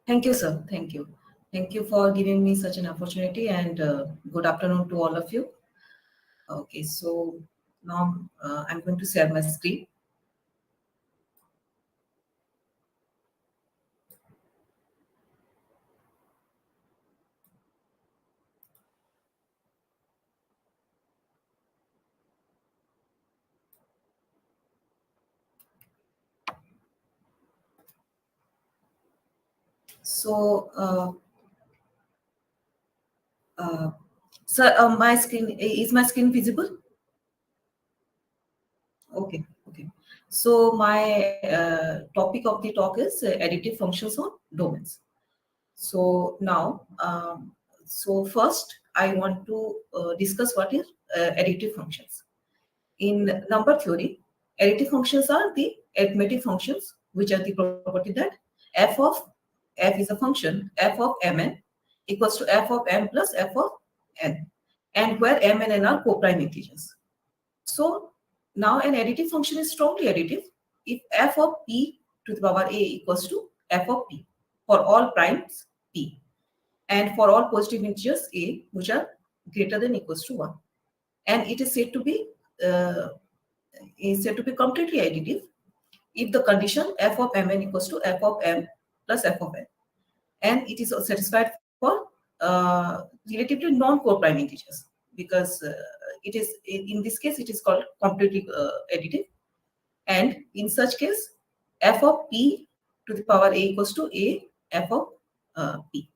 Thank you, sir. Thank you. Thank you for giving me such an opportunity, and good afternoon to all of you. Okay, so now I'm going to share my screen. So, sir, my screen, is my screen visible? Okay, okay. So my topic of the talk is additive functions on domains. So now, so first I want to discuss what is additive functions. In number theory, additive functions are the arithmetic functions, which are the property that f is a function, f of mn equals to f of m plus f of n, and where m and n are co-prime integers. So now an additive function is strongly additive if f of p to the power a equals to f of p for all primes p, and for all positive integers a which are greater than equals to 1. And it is said to be completely additive if the condition f of mn equals to f of m plus f of n, and it is satisfied for relatively non-co-prime integers, because it is in this case it is called completely additive, and in such case f of p to the power a equals to a f of p.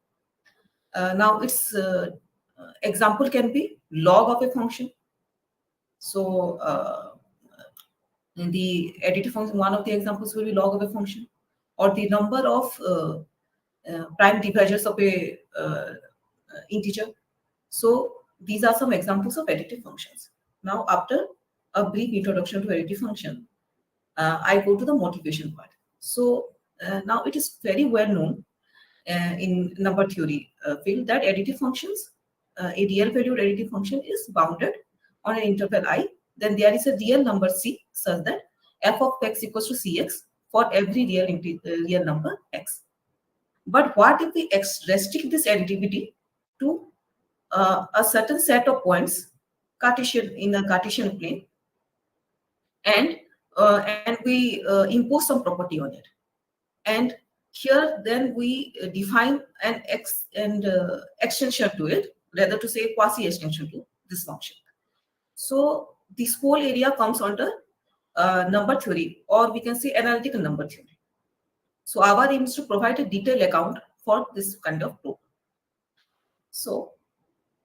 Now its example can be log of a function. So in the additive function, one of the examples will be log of a function, or the number of prime divisors of a integer. So these are some examples of additive functions. Now, after a brief introduction to additive function, I go to the motivation part. So now it is very well known in number theory field that additive functions, a real valued additive function is bounded on an interval I. Then there is a real number c such that f of x equals to cx for every real number x. But what if we restrict this additivity to a certain set of points Cartesian in a Cartesian plane, and we impose some property on it, and here then we define an extension to it, rather to say quasi extension to this function. So this whole area comes under number theory, or we can say analytical number theory. So our aim is to provide a detailed account for this kind of probe. So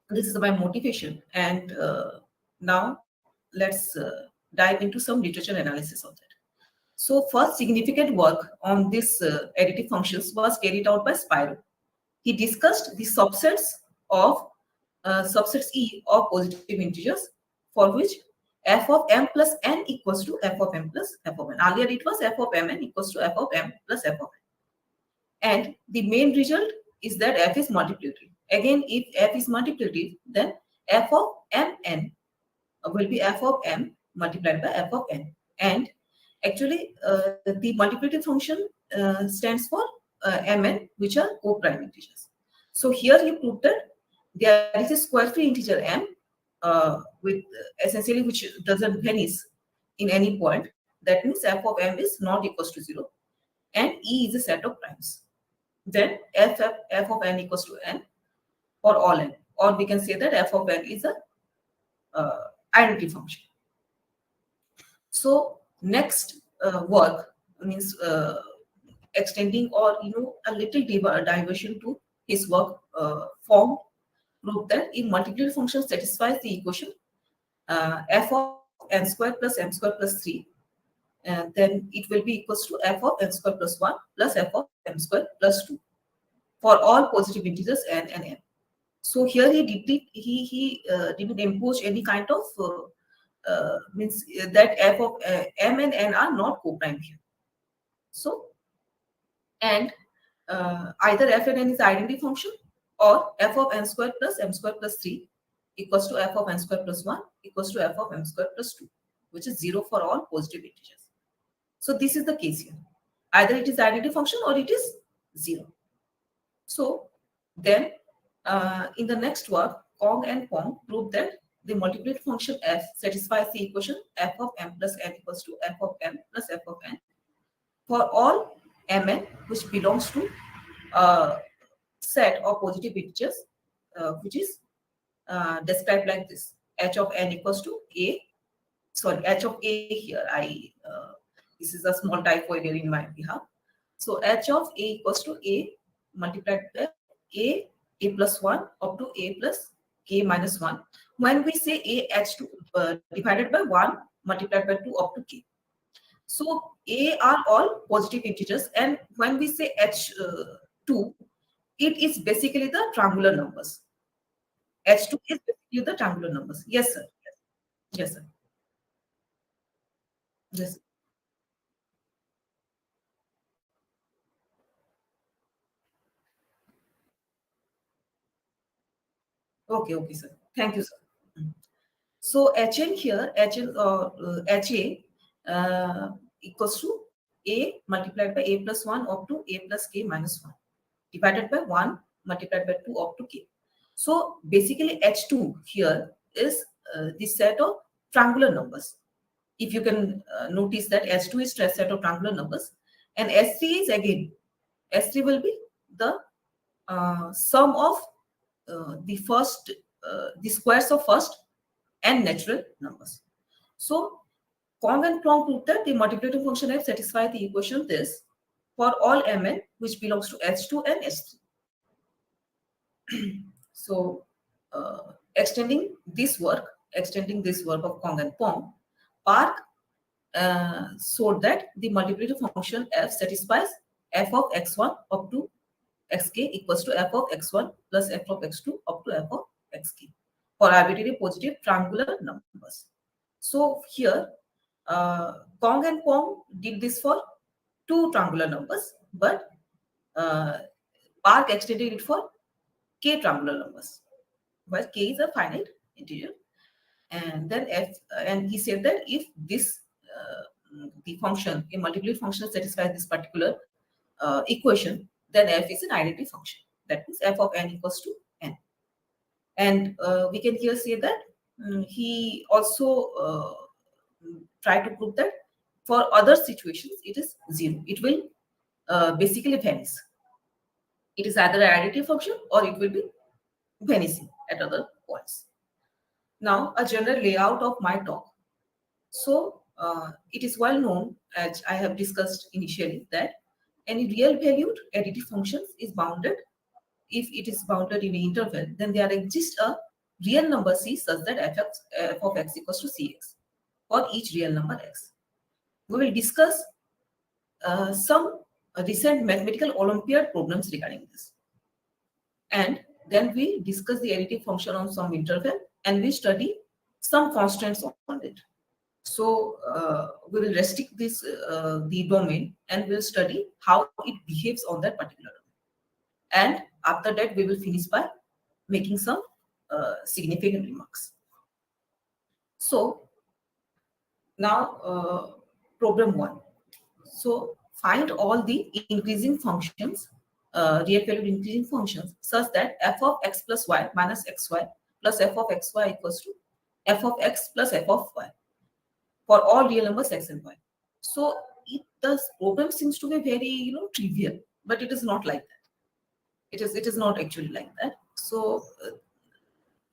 this is my motivation, and now let's dive into some literature analysis of that. So first significant work on this additive functions was carried out by Spiro. He discussed the subsets of subsets E of positive integers, for which f of m plus n equals to f of m plus f of n. Earlier it was f of mn equals to f of m plus f of n. And the main result is that f is multiplicative. Again, if f is multiplicative, then f of mn will be f of m multiplied by f of n. And actually, the multiplicative function stands for mn, which are co-prime integers. So here you prove that there is a square-free integer m with essentially which doesn't vanish in any point. That means f of m is not equals to 0, and E is a set of primes. Then f of n equals to n for all n, or we can say that f of n is a identity function. So next work means extending or a little diversion to his work form proved that if multiplicative function satisfies the equation f of n squared plus m squared plus 3, then it will be equals to f of n squared plus 1 plus f of m squared plus 2 for all positive integers n and m. So here he didn't impose any kind of means that f of m and n are not co-prime here. So and either f and n is identity function, or f of n squared plus m squared plus 3 equals to f of n squared plus 1 equals to f of m squared plus 2, which is 0 for all positive integers. So this is the case here. Either it is identity function or it is 0. So then in the next work, Kong and Pong proved that the multiplicative function f satisfies the equation f of m plus n equals to f of m plus f of n for all mn which belongs to a set of positive integers, which is described like this: h of n equals to a. Sorry, h of a here. This is a small typo here in my behalf. So h of a equals to a multiplied by a plus 1 up to a plus k minus 1. When we say a h2 divided by 1 multiplied by 2 up to k. So a are all positive integers, and when we say h2, it is basically the triangular numbers. h2 is basically the triangular numbers. Yes, sir. Yes, sir. Yes. Okay, sir. Thank you, sir. So Hn here, Hn Ha equals to a multiplied by a plus 1 up to a plus k minus 1 divided by 1 multiplied by 2 up to k. So basically H2 here is the set of triangular numbers. If you can notice that H2 is a set of triangular numbers, and S3 is again, S3 will be the sum of the squares of first and natural numbers. So Kong and Plong proved that the multiplicative function f satisfies the equation this for all mn which belongs to H2 and S3. So extending this work of Kong and Pong, Park showed that the multiplicative function f satisfies f of x1 up to xk equals to f of x1 plus f of x2 up to f of xk for arbitrary positive triangular numbers. So here, Kong and Pong did this for two triangular numbers, but Park extended it for k triangular numbers, where k is a finite integer. And then and he said that if this the function, a multiplicative function satisfies this particular equation, then f is an identity function. That means f of n equals to n. And we can here say that he also tried to prove that for other situations it is 0. It will basically vanish. It is either an additive function or it will be vanishing at other points. Now, a general layout of my talk. So, it is well known, as I have discussed initially, that any real valued additive functions is bounded. If it is bounded in an interval, then there exists a real number c such that f of x equals to cx for each real number x. We will discuss some recent mathematical Olympiad problems regarding this. And then we discuss the additive function on some interval, and we study some constraints on it. So we will restrict this the domain, and we'll study how it behaves on that particular domain. And after that, we will finish by making some significant remarks. So now problem 1. So find all the increasing functions, real valued increasing functions, such that f of x plus y minus xy plus f of xy equals to f of x plus f of y for all real numbers x and y. So the problem seems to be very trivial, but it is not like that. It is not actually like that. So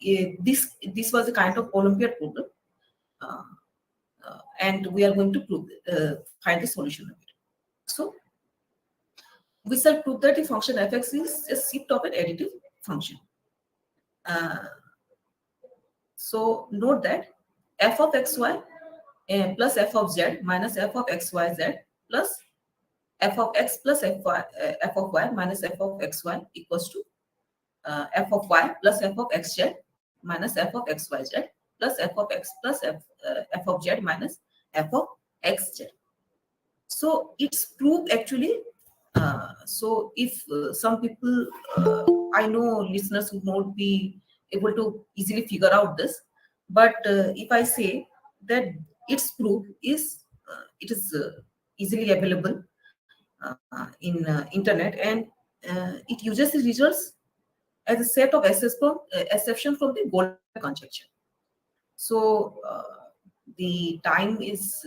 this was a kind of Olympiad problem, and we are going to prove find the solution of it. So we shall prove that the function fx is a shift of an additive function. So note that f of xy plus f of z minus f of xyz plus f of x plus f of y minus f of xy equals to f of y plus f of xz minus f of xyz plus f of x plus f of z minus f of xz. So it's proof actually. So if some people, I know listeners would not be able to easily figure out this, but if I say that its proof is it is easily available in internet, and it uses the results as a set of exception from the Goldbach conjecture. So the time is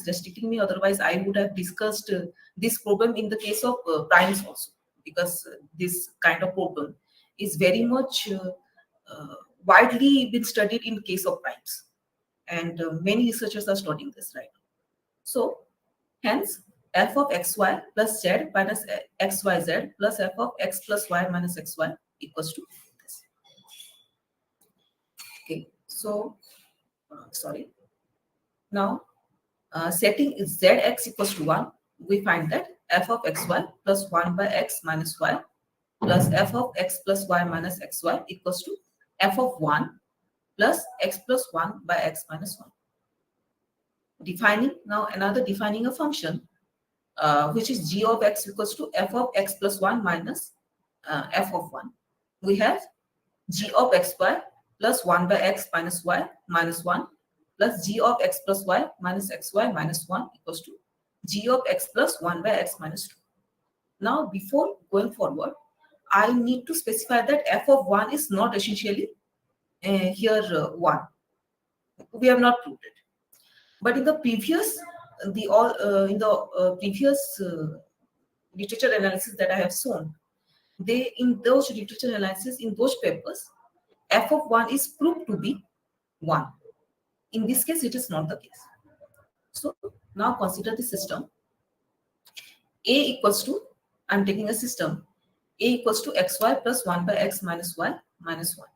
restricting me. Otherwise, I would have discussed this problem in the case of primes also, because this kind of problem is very much widely been studied in case of primes, and many researchers are studying this right now. So hence f of xy plus z minus xyz plus f of x plus y minus xy equals to this. Okay, so sorry. Now setting is zx equals to 1, we find that f of xy plus 1 by x minus y plus f of x plus y minus xy equals to f of 1 plus x plus 1 by x minus 1. Defining now another defining a function which is g of x equals to f of x plus 1 minus f of 1. We have g of xy plus 1 by x minus y minus 1 plus g of x plus y minus xy minus 1 equals to g of x plus 1 by x minus 2. Now, before going forward, I need to specify that f of 1 is not essentially here 1. We have not proved it. But in the previous, previous literature analysis that I have shown, in those literature analysis, in those papers, f of 1 is proved to be 1. In this case, it is not the case. So now consider the system. A equals to, I'm taking a system, A equals to xy plus 1 by x minus y minus 1.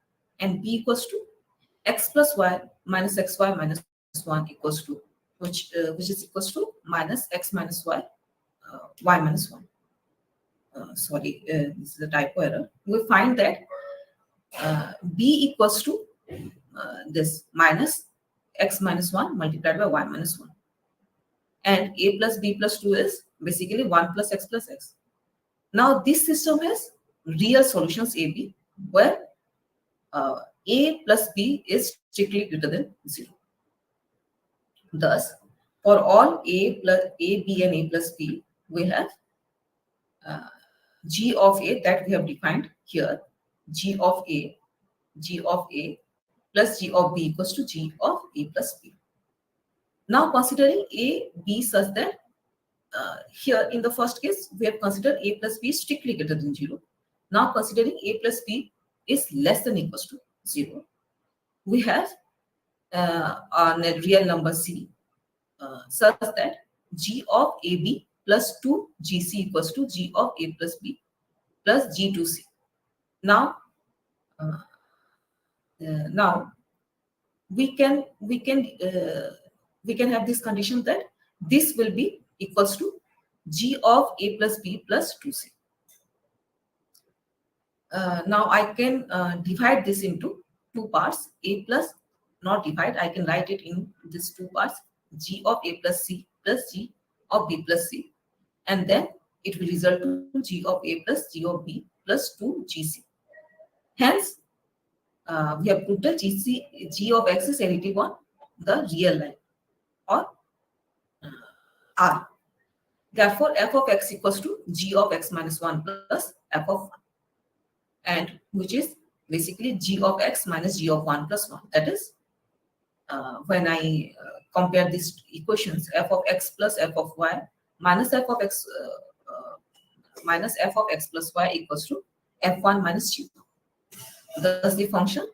And B equals to x plus y minus xy minus 1 equals to, which is equals to minus x minus y, y minus 1. Sorry, this is a typo error. We find that B equals to this minus x minus 1 multiplied by y minus 1. And A plus B plus 2 is basically 1 plus x plus x. Now this system has real solutions AB, where A plus B is strictly greater than 0. Thus, for all A, B and A plus B, we have G of A that we have defined here, G of A plus G of B equals to G of A plus B. Now considering A, B such that here in the first case, we have considered A plus B strictly greater than 0. Now considering A plus B is less than equals to 0, we have a real number C such that G of AB plus 2gc equals to g of a plus b plus g to c. Now, now we can have this condition that this will be equals to g of a plus b plus 2c. Now I can divide this into two parts, a plus, not divide, I can write it in these two parts, g of a plus c plus g of b plus c, and then it will result to g of a plus g of b plus 2gc. Hence, we have proved that g of x is additive on the real line or R. Therefore, f of x equals to g of x minus 1 plus f of 1, and which is basically g of x minus g of 1 plus 1. That is, when I compare these equations, f of x plus f of y minus f of x minus f of x plus y equals to f1 minus g. Thus, the function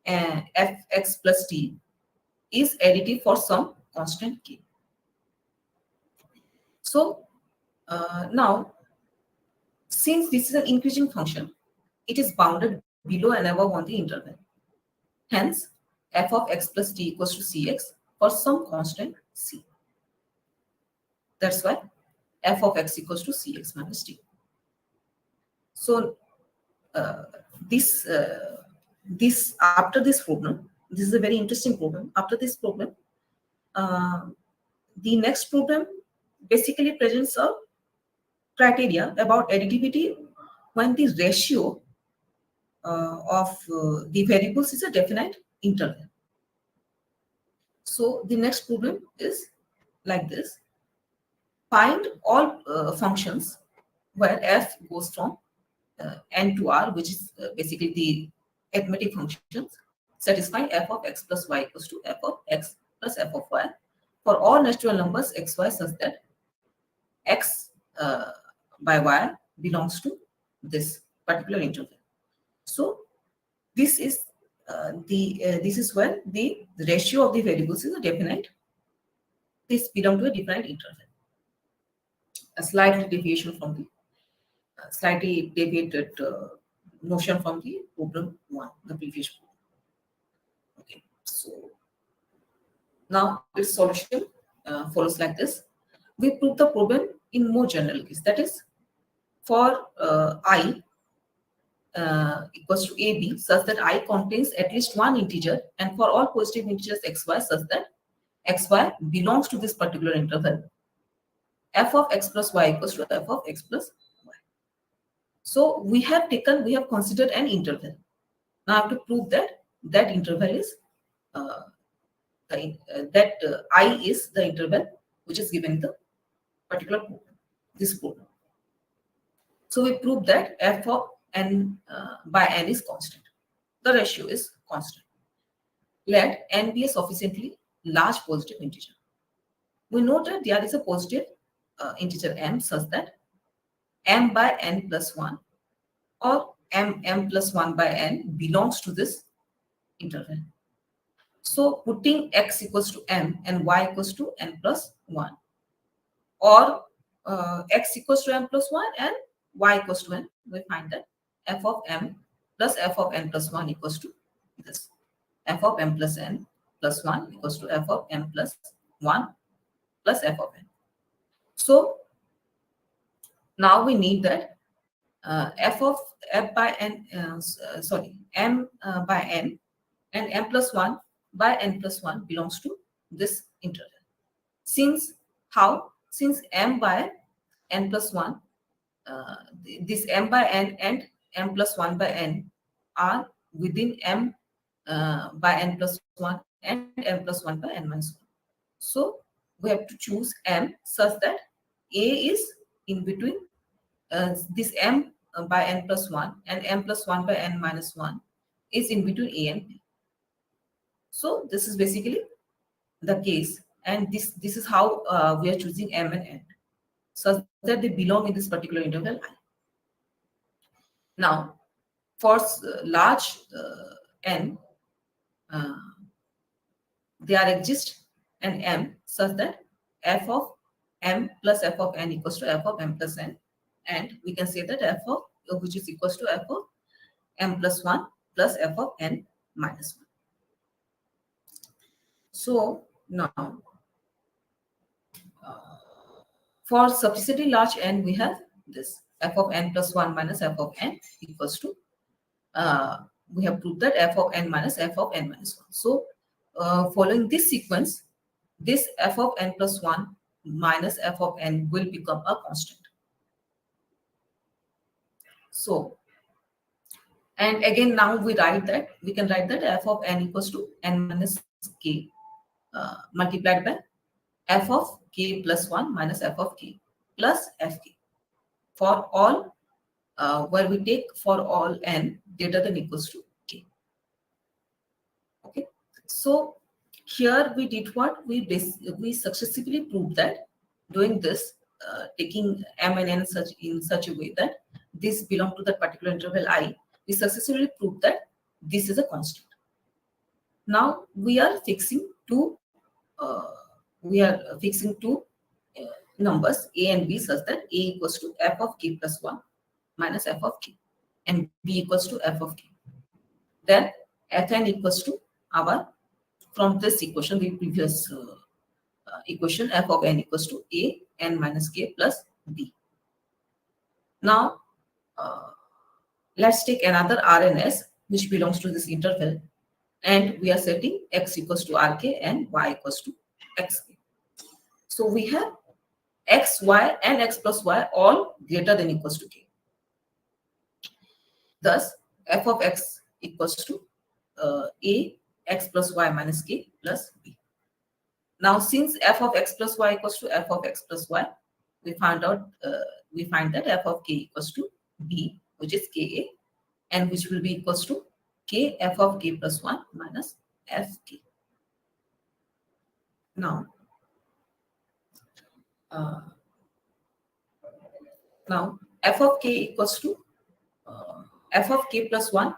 fx plus t is additive for some constant k. So now, since this is an increasing function, it is bounded below and above on the interval. Hence, f of x plus t equals to cx for some constant c. That's why f of x equals to cx minus t. So this after this problem, this is a very interesting problem. After this problem, the next problem basically presents a criteria about additivity when the ratio of the variables is a definite interval. So the next problem is like this: find all functions where f goes from n to r, which is basically the arithmetic functions satisfying f of x plus y equals to f of x plus f of y for all natural numbers x, y such that x by y belongs to this particular interval. So this is this is when the ratio of the variables is a definite. This belongs to a definite interval. A slight deviation from the slightly deviated notion from the problem 1, the previous problem. Okay, so now its solution follows like this. We prove the problem in more general case, that is, for I equals to AB such that I contains at least one integer, and for all positive integers xy such that xy belongs to this particular interval, f of x plus y equals to f of x plus y. So we have considered an interval. Now I have to prove that that interval is I is the interval which is given in the particular problem, this problem. So we prove that f of n by n is constant. The ratio is constant. Let n be a sufficiently large positive integer. We know that there is a positive integer m such that m by n plus 1 or m plus 1 by n belongs to this interval. So putting x equals to m and y equals to n plus 1, or x equals to m plus 1 and y equals to n, we find that f of m plus f of n plus 1 equals to this. F of m plus n plus 1 equals to f of m plus 1 plus f of n. So now we need that m by n and m plus 1 by n plus 1 belongs to this interval. Since m by n plus 1, this m by n and m plus 1 by n are within m by n plus 1 and m plus 1 by n minus 1. So we have to choose m such that a is in between this m by n plus 1 and m plus 1 by n minus 1 is in between a and b. So this is basically the case, and this is how we are choosing m and n such that they belong in this particular interval I. Now, for large n, there exists an m such that f of m plus f of n equals to f of m plus n, and we can say that f of which is equals to f of m plus 1 plus f of n minus 1. So now for sufficiently large n, we have this f of n plus 1 minus f of n equals to, we have proved that f of n minus f of n minus 1. So following this sequence, this f of n plus 1 minus f of n will become a constant. So, and again now we can write that f of n equals to n minus k multiplied by f of k plus 1 minus f of k plus fk for all, where we take for all n greater than equals to k. Okay, so here we did what? We successfully proved that doing this, taking m and n in such a way that this belong to that particular interval I, we successfully proved that this is a constant. Now we are fixing two numbers a and b such that a equals to f of k plus 1 minus f of k and b equals to f of k. Then fn equals to our, from this equation, the previous equation, f of n equals to a n minus k plus b. Now let's take another r and s which belongs to this interval, and we are setting x equals to rk and y equals to xk. So we have x, y and x plus y all greater than equals to k. Thus f of x equals to a x plus y minus k plus b. Now since f of x plus y equals to f of x plus y, we find that f of k equals to b, which is ka, and which will be equals to k f of k plus 1 minus fk. Now f of k equals to f of k plus 1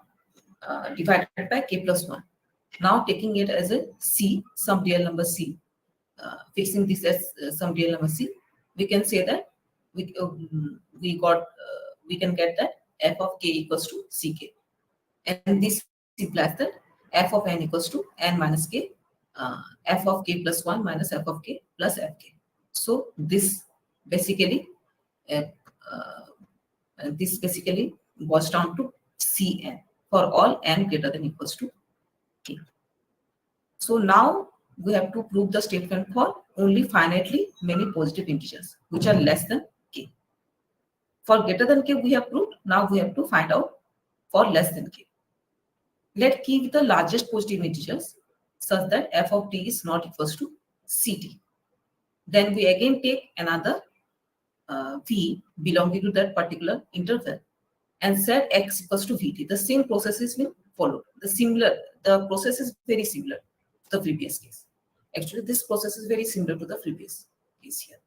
divided by k plus 1. Now taking it as a c, some real number c, fixing this as some real number c, we can say that we can get that f of k equals to ck, and this implies that f of n equals to n minus k, f of k plus 1 minus f of k plus fk. So this basically boils down to Cn for all n greater than equals to k. So now we have to prove the statement for only finitely many positive integers which are less than k. For greater than k we have proved. Now we have to find out for less than k. Let k be the largest positive integers such that f of t is not equals to ct. Then we again take another v belonging to that particular interval and set x equals to vt. The same process is being followed. The process is very similar to the previous case. Actually, this process is very similar to the previous case here.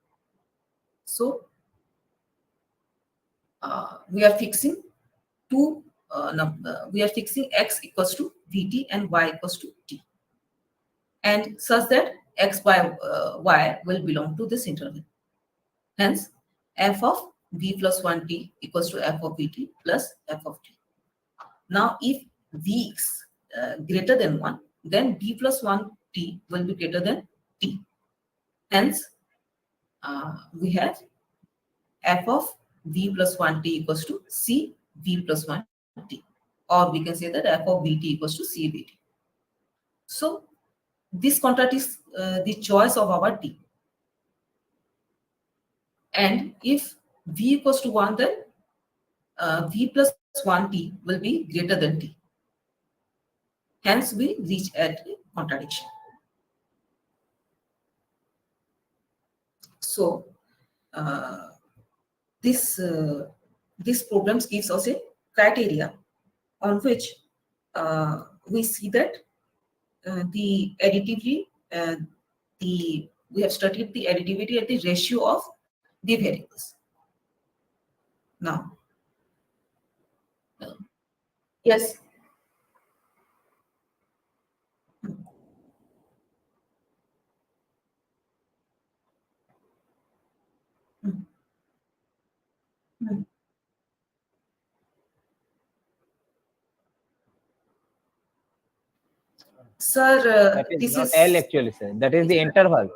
So we are fixing x equals to vt and y equals to t, and such that x by y will belong to this interval. Hence, f of v plus 1t equals to f of vt plus f of t. Now, if v is greater than 1, then v plus 1t will be greater than t. Hence, we have f of v plus 1t equals to c v plus 1t, or we can say that f of vt equals to c vt. So, this contradicts the choice of our t. And if v equals to 1, then v plus 1t will be greater than t. Hence, we reach at a contradiction. So, this problem gives us a criteria on which we see that the additivity, we have studied the additivity at the ratio of the variables. Now, yes. Sir, That is this not is L actually, sir. That is the interval.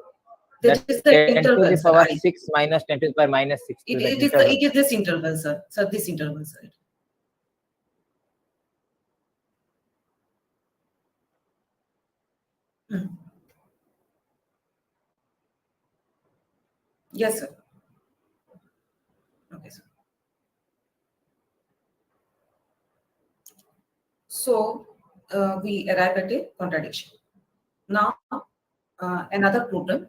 that is the 10 to interval, the sir. power 6 minus 10 to the power minus 6 to that interval. It is this interval, sir. Sir, this interval, sir. Yes, sir. Okay, sir. So we arrive at a contradiction. Now, another problem,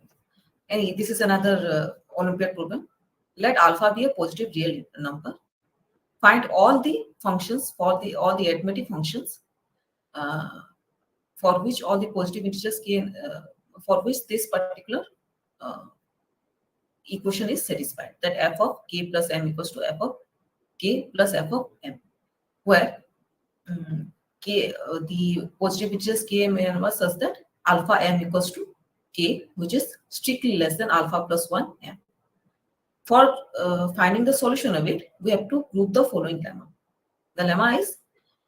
and this is another Olympiad problem. Let alpha be a positive real number. Find all the functions for all the arithmetic functions for which all the positive integers can for which this particular uh, equation is satisfied. That f of k plus m equals to f of k plus f of m, where the positive integers k and m are such that alpha m equals to k, which is strictly less than alpha plus 1 m. For finding the solution of it, we have to prove the following lemma. The lemma is,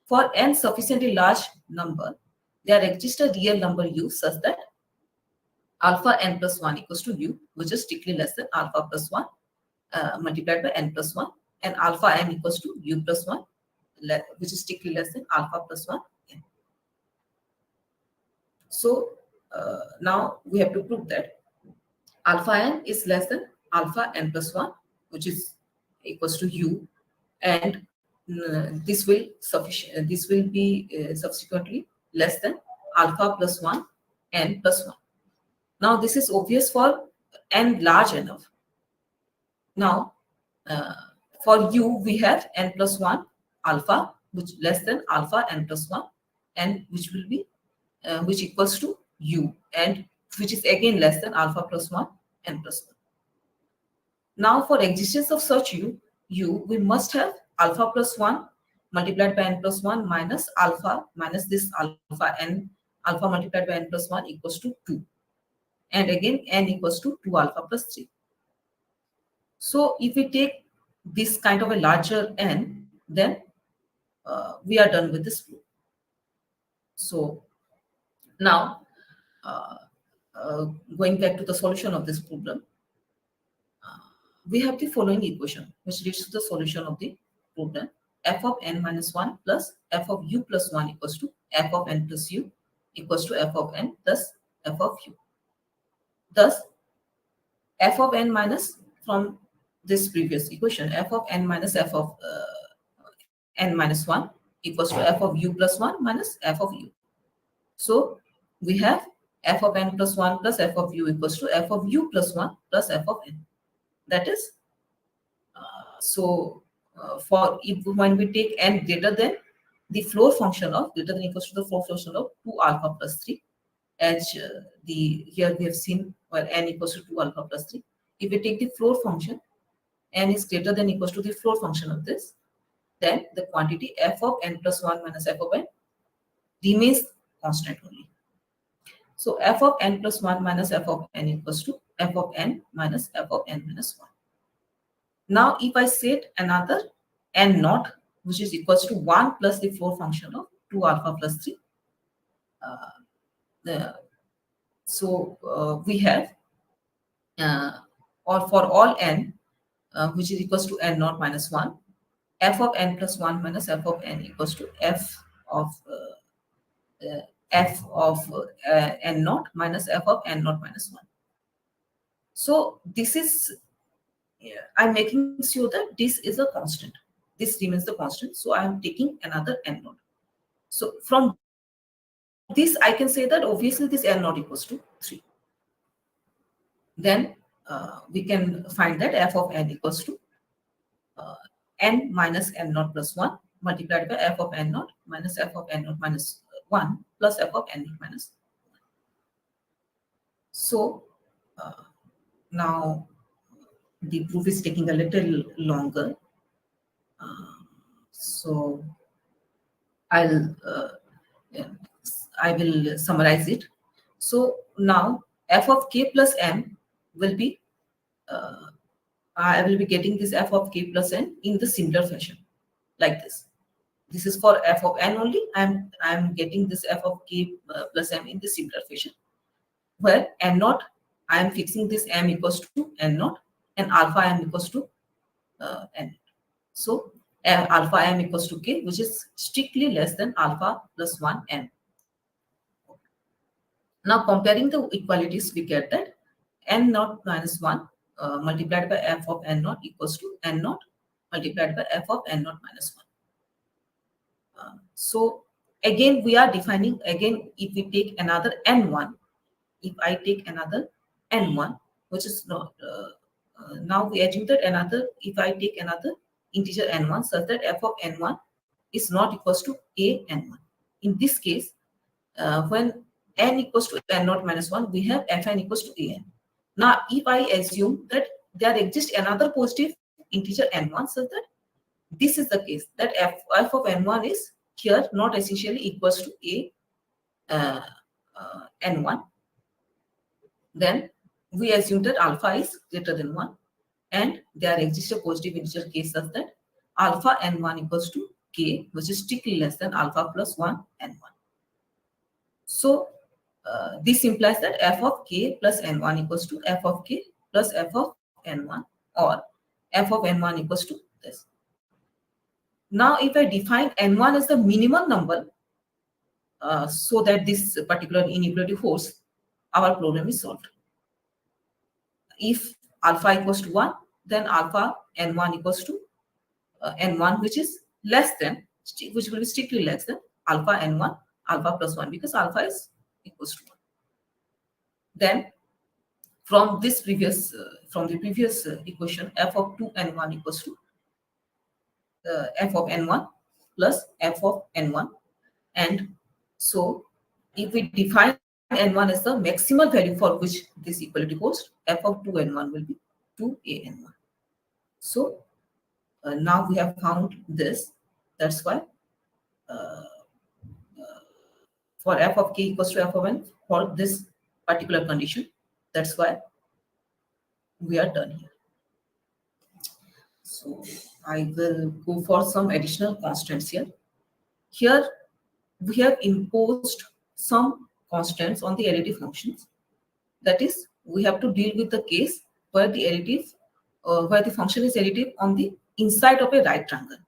for n sufficiently large number, there exists a real number u such that alpha n plus 1 equals to u, which is strictly less than alpha plus 1 multiplied by n plus 1, and alpha m equals to u plus 1, which is strictly less than alpha plus 1 n. So now we have to prove that alpha n is less than alpha n plus 1, which is equals to u, and this will be subsequently less than alpha plus 1 n plus 1. Now this is obvious for n large enough. Now for u we have n plus 1 alpha, which less than alpha n plus 1, and which will be which equals to u, and which is again less than alpha plus 1 n plus 1. Now for existence of such u, we must have alpha plus 1 multiplied by n plus 1 minus alpha minus this alpha multiplied by n plus 1 equals to 2, and again n equals to 2 alpha plus 3. So if we take this kind of a larger n, then we are done with this proof. So now going back to the solution of this problem, we have the following equation, which leads to the solution of the problem. F of n minus 1 plus f of u plus 1 equals to f of n plus u equals to f of n plus f of u. Thus, f of n minus, from this previous equation, f of n minus f of n minus 1 equals to f of u plus 1 minus f of u. So we have f of n plus 1 plus f of u equals to f of u plus 1 plus f of n. That is, for if when we take n greater than the floor function of greater than equals to the floor function of 2 alpha plus 3, as here we have seen where n equals to 2 alpha plus 3. If we take the floor function, n is greater than equals to the floor function of this, then the quantity f of n plus 1 minus f of n remains constant only. So f of n plus 1 minus f of n equals to f of n minus f of n minus 1. Now if I set another n naught, which is equals to 1 plus the floor function of 2 alpha plus 3, we have or for all n which is equals to n naught minus 1, f of n plus 1 minus f of n equals to f of n naught minus f of n naught minus 1. So this is, I'm making sure that this is a constant. This remains the constant. So I am taking another n naught. So from this, I can say that obviously this n naught equals to 3. Then we can find that f of n equals to n minus n naught plus 1 multiplied by f of n naught minus f of n naught minus 1 plus f of n naught minus 1. So now the proof is taking a little longer. So I will summarize it. So now f of k plus m will be I will be getting this f of k plus n in the similar fashion, like this. This is for f of n only. I'm getting this f of k plus m in the similar fashion, where n naught, I am fixing this m equals to n naught, and alpha m equals to n. So alpha m equals to k, which is strictly less than alpha plus 1 n. Now comparing the equalities, we get that n naught minus 1 multiplied by f of n naught equals to n naught multiplied by f of n naught minus 1. So again, we are defining, again, if we take another n1, if I take another n1, which is not, now we assume that another, if I take another integer n1 such that f of n1 is not equals to a n1. In this case, when n equals to n naught minus 1, we have fn equals to an. Now, if I assume that there exists another positive integer n1 such that this is the case, that f of n1 is here not essentially equals to a n1, then we assume that alpha is greater than 1, and there exists a positive integer case such that alpha n1 equals to k, which is strictly less than alpha plus 1 n1. So this implies that f of k plus n1 equals to f of k plus f of n1, or f of n1 equals to this. Now, if I define n1 as the minimum number, so that this particular inequality holds, our problem is solved. If alpha equals to 1, then alpha n1 equals to n1, which is less than, which will be strictly less than alpha n1 alpha plus 1, because alpha is equals to 1. Then from this previous from the previous equation, f of 2n1 equals to f of n1 plus f of n1, and so if we define n1 as the maximal value for which this equality holds, f of 2n1 will be 2an1. So now we have found this. That's why for f of k equals to f of n, for this particular condition, that's why we are done here. So I will go for some additional constants here. Here we have imposed some constants on the additive functions. That is, we have to deal with the case where the additive, where the function is additive on the inside of a right triangle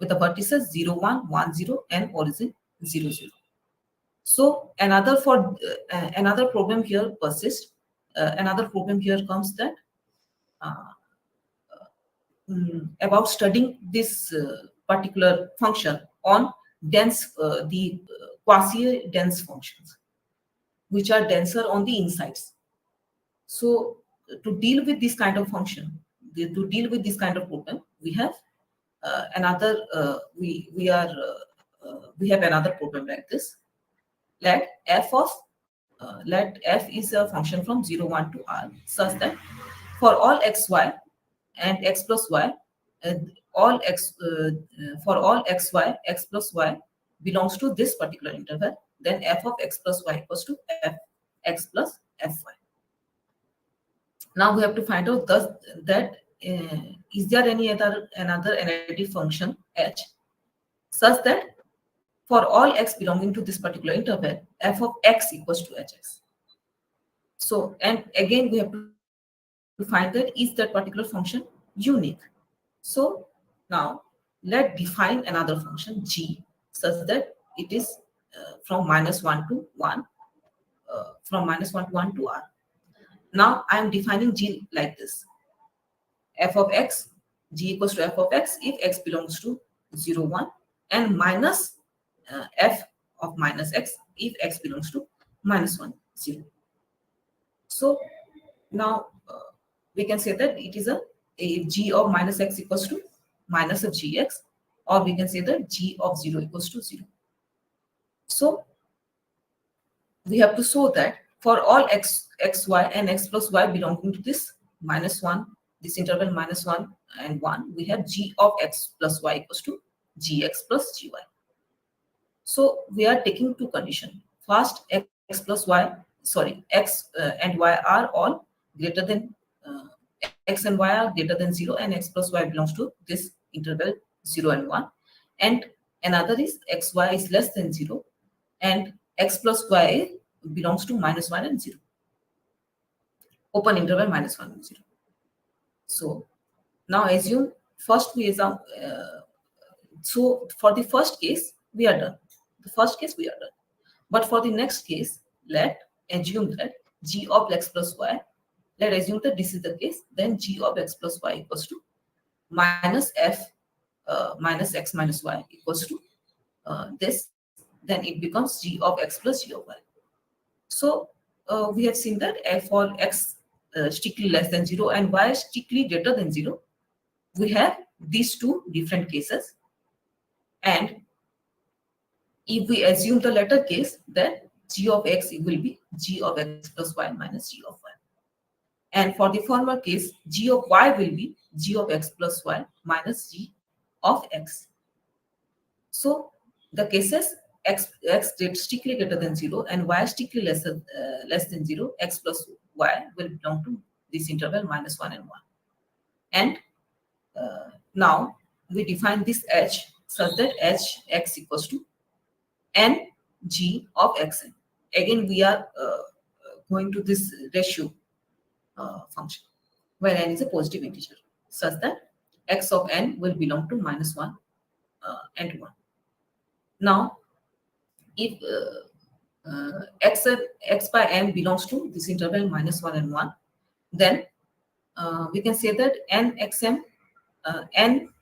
with the vertices 0, 1, 1, 0, and origin 0, 0. So another problem here persists. Another problem here comes that about studying this particular function on dense, the quasi-dense functions, which are denser on the insides. So to deal with this kind of function, to deal with this kind of problem, we have another we have another problem like this. Let f is a function from 0, 1 to r, such that for all xy and x plus y, all x for all xy, x plus y belongs to this particular interval, then f of x plus y equals to f x plus fy. Now we have to find out that is there any another additive function h such that for all x belonging to this particular interval, f of x equals to hx. So, and again we have to find that is that particular function unique. So now let's define another function g such that it is from -1 to 1, from -1 to 1 to r. Now I am defining g like this: f of x, g equals to f of x if x belongs to 0, 1, and minus f of minus x if x belongs to -1, 0. So now we can say that it is a g of minus x equals to minus of gx, or we can say that g of 0 equals to 0. So we have to show that for all x, xy and x plus y belonging to this -1, this interval -1 and 1, we have g of x plus y equals to gx plus gy. So we are taking two conditions. First, x plus y, sorry, x and y are all greater than x and y are greater than 0 and x plus y belongs to this interval 0 and 1. And another is xy is less than 0 and x plus y belongs to -1 and 0. Open interval -1 and 0. So now assume first we assume, so for the first case we are done. The first case we are done. But for the next case, let assume that g of x plus y, let assume that this is the case, then g of x plus y equals to minus f minus x minus y equals to this, then it becomes g of x plus g of y. So we have seen that f for x strictly less than 0 and y strictly greater than 0, we have these two different cases. And if we assume the latter case, then g of x will be g of x plus y minus g of y. And for the former case, g of y will be g of x plus y minus g of x. So the cases x strictly greater than 0 and y strictly less than 0, x plus y will belong to this interval -1 and 1. And now we define this h such that h x equals to n g of xn. Again, we are going to this ratio function where n is a positive integer, such that x of n will belong to -1 and 1. Now, if x by n belongs to this interval -1 and 1, then we can say that nxm n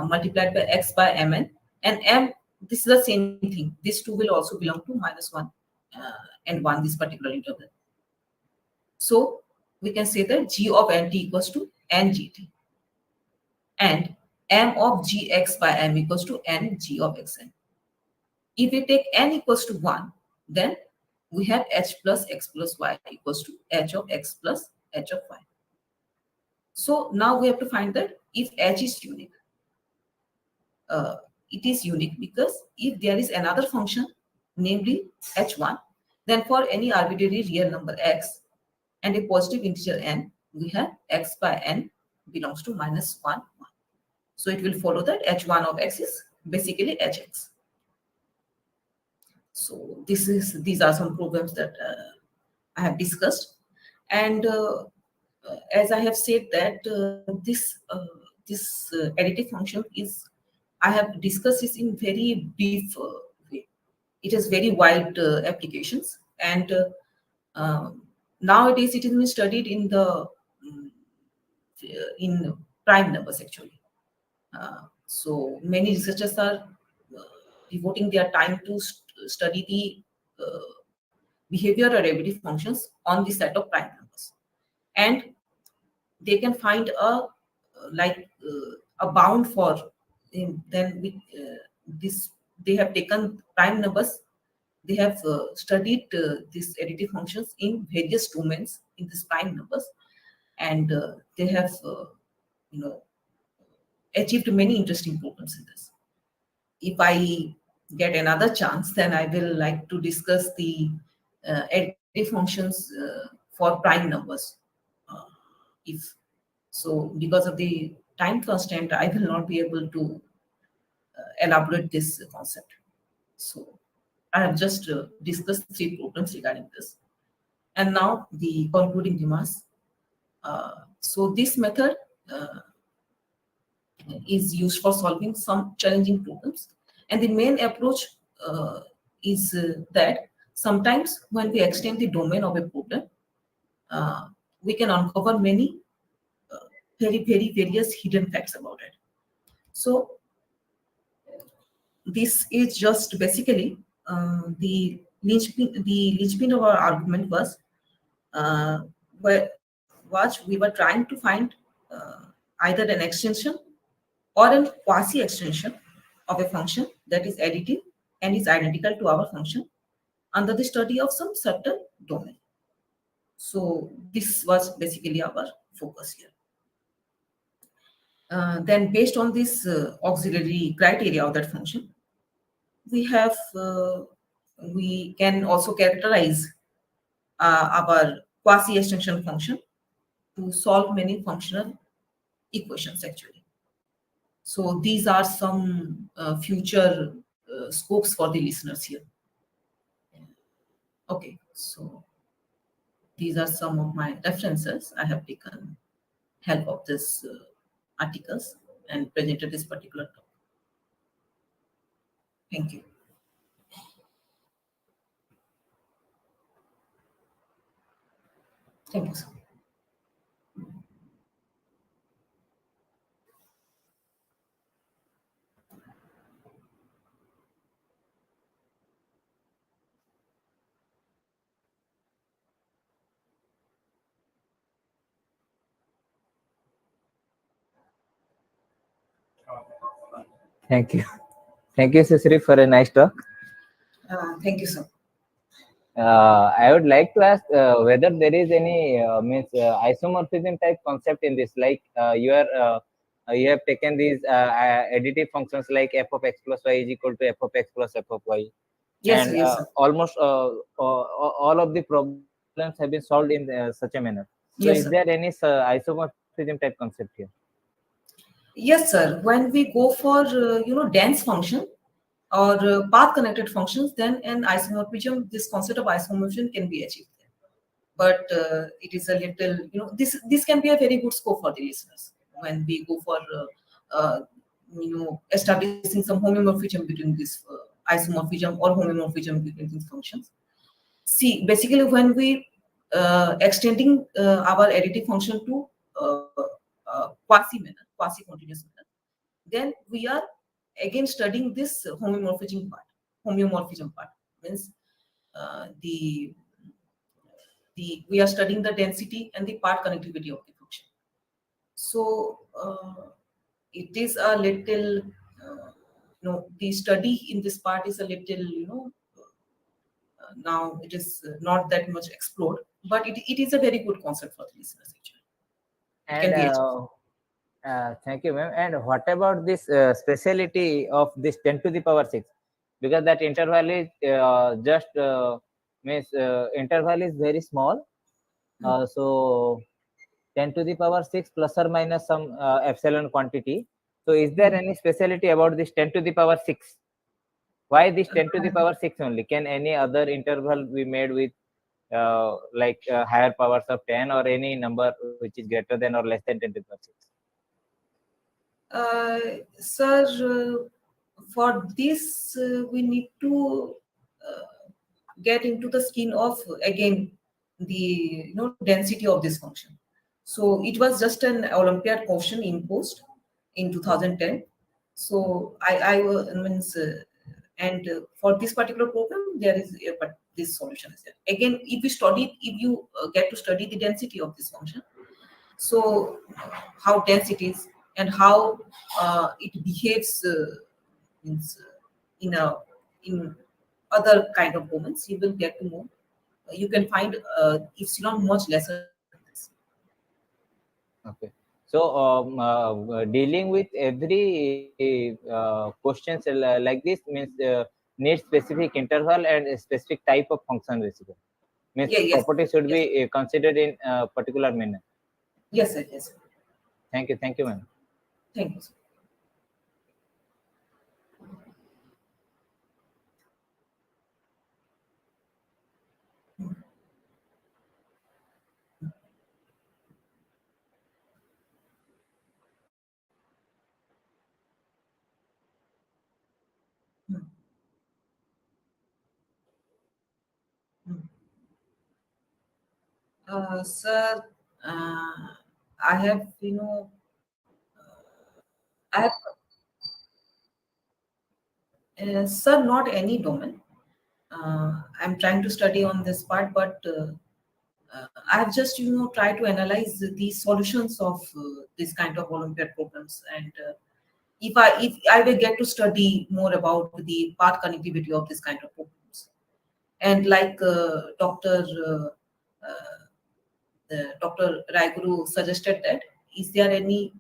multiplied by x by mn, and m, this is the same thing. These two will also belong to -1 and 1, this particular interval. So we can say that g of nt equals to ngt, and m of gx by m equals to n g of xn. If we take n equals to 1, then we have h plus x plus y equals to h of x plus h of y. So now we have to find that if h is unique. It is unique because if there is another function, namely h1, then for any arbitrary real number x and a positive integer n, we have x by n belongs to -1, 1. So it will follow that h1 of x is basically hx. So these are some programs that I have discussed, and as I have said that this additive function is, I have discussed this in very brief way. It has very wide applications, and nowadays it is being studied in the in prime numbers actually. So many researchers are devoting their time to study the behavior or additive functions on the set of prime numbers, and they can find a a bound for then with this. They have taken prime numbers, they have studied these additive functions in various domains in these prime numbers, and they have you know achieved many interesting programs in this. If I get another chance, then I will like to discuss the additive functions for prime numbers. If so, because of the time constraint, I will not be able to elaborate this concept. So I have just discussed 3 programs regarding this. And now the concluding remarks. So this method is used for solving some challenging problems. And the main approach is that sometimes when we extend the domain of a problem, we can uncover many various hidden facts about it. So this is just basically the linchpin of our argument was we were trying to find either an extension or a quasi extension of a function that is additive and is identical to our function under the study of some certain domain. So this was basically our focus here. Then based on this auxiliary criteria of that function, we can also characterize our quasi extension function to solve many functional equations actually. So these are some future scopes for the listeners here. Okay, so these are some of my references. I have taken help of this articles and presented this particular talk. Thank you. Thank you, sir. Thank you. Thank you, Sushree, for a nice talk. Thank you, sir. I would like to ask whether there is any means isomorphism type concept in this. Like you have taken these additive functions like f of x plus y is equal to f of x plus f of y, Yes, and sir. Yes, sir. almost all of the problems have been solved in such a manner. So, Yes, is sir. there any isomorphism type concept here? Yes, sir. When we go for dense function or path connected functions, then an isomorphism, this concept of isomorphism can be achieved. But it is a little, this can be a very good scope for the listeners when we go for establishing some homomorphism between this isomorphism or homomorphism between these functions. See, basically when we extending our additive function to quasi continuous manner, then we are again studying this homeomorphism part means the we are studying the density and the part connectivity of the function. So it is a little the study in this part is a little now it is not that much explored, but it is a very good concept for the listeners actually. It can And be achieved. thank you, ma'am. And what about this speciality of this 10 to the power 6? Because that interval is just means interval is very small. So 10 to the power 6 plus or minus some epsilon quantity. So is there any speciality about this 10 to the power 6? Why this 10 to the power 6 only? Can any other interval be made with like higher powers of 10 or any number which is greater than or less than 10 to the power 6? Sir, for this we need to get into the skin of again the density of this function. So it was just an Olympiad question imposed in 2010. So I means and for this particular program there is but this solution is there. Again, if you get to study the density of this function, so how dense it is and how it behaves means in a in other kind of moments, you will get to know. You can find epsilon much lesser than this. Okay. So dealing with every questions like this means needs specific interval and a specific type of function basically. Means Yeah, yes, property should yes, be considered in a particular manner. yes, sir, yes, sir. Thank you, ma'am. Thank you, sir. Hmm, hmm. Sir, I have I have sir, not any domain. I'm trying to study on this part, but I've just tried to analyze the solutions of this kind of Olympiad programs, and if I will get to study more about the path connectivity of this kind of programs, and like Dr. Raiguru suggested that is there any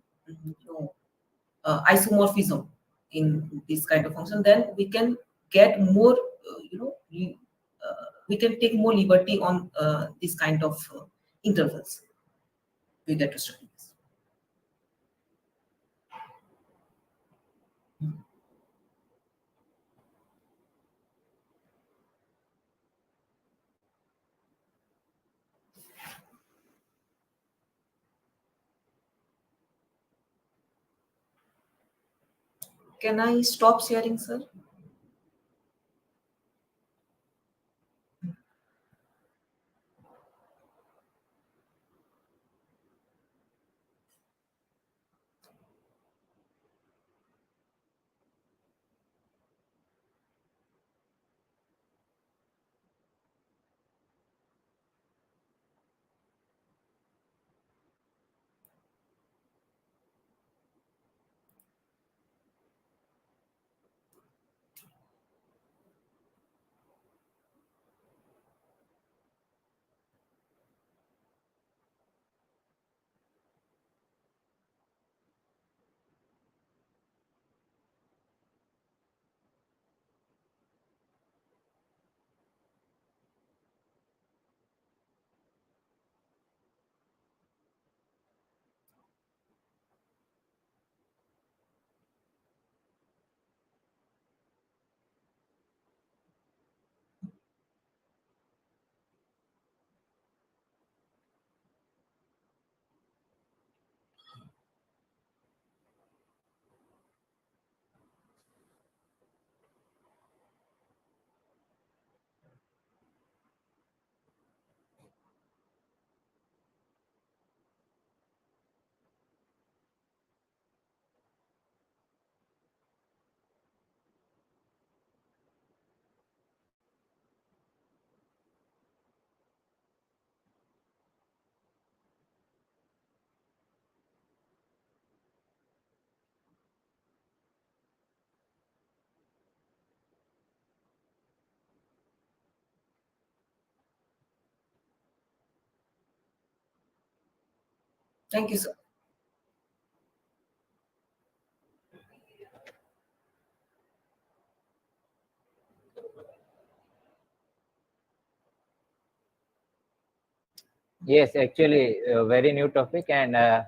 isomorphism in this kind of function, then we can get more, we can take more liberty on this kind of intervals. with that to study this. Can I stop sharing, sir? Thank you, sir. Yes, actually, a very new topic, and I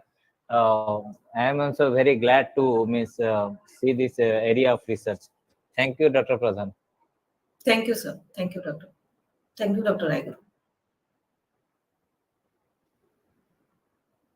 am also very glad to see this area of research. Thank you, Dr. Pradhan. Thank you, sir. Thank you, doctor. Thank you, Dr. Raigur.